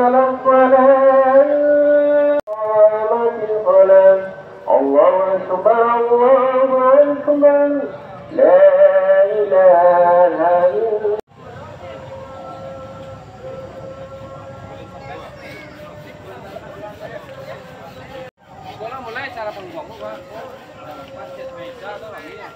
على الصلاة قامت الصلاة الله أكبر الله أكبر لا إله إلا mulai cara penggong Pak. Paket meja atau lagi ya.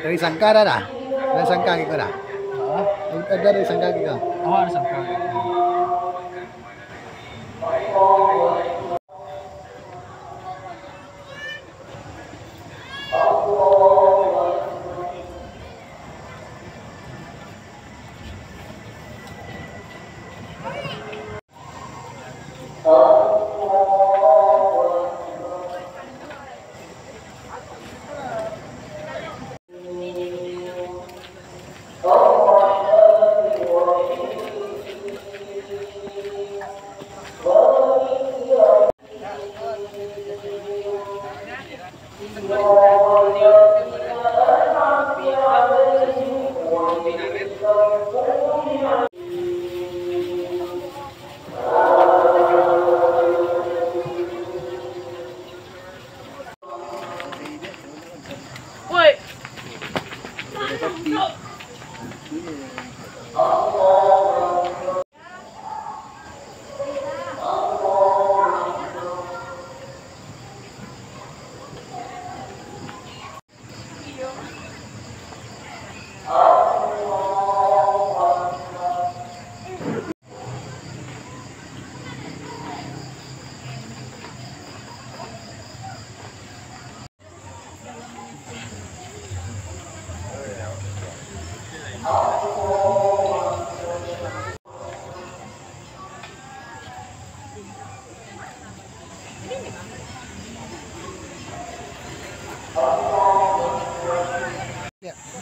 Dari Sangka ada dah? Dari Sangka kita dah? Ada dari Sangka kita? Oh, ada Sangka.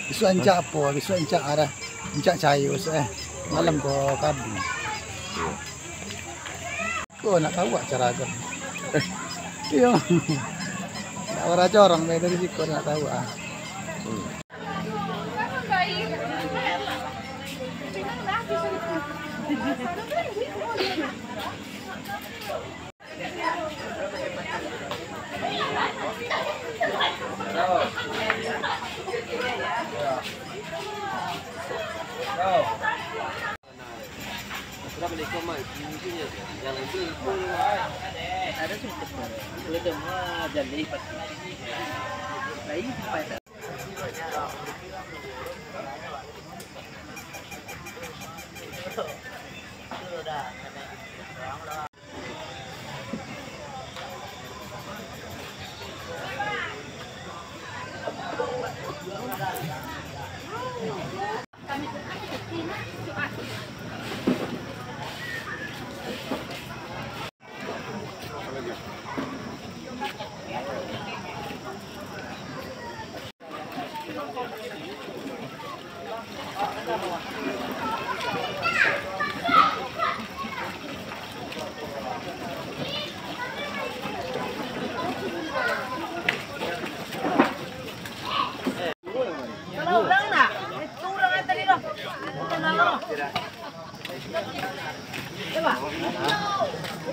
Besok encak apa? Besok encak arah encak cair besok malam ko kabin. Kau nak tahu cara ajar? Iya. Nak orang corong dari situ nak tahu ah. Ada sih itu mah jadi baik pada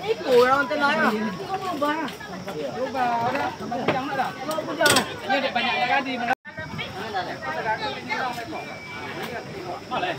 Ini kurang tenang ah. Rubah dah. Tambah bujang nak dah. Ini ada banyak yang ada. Mana?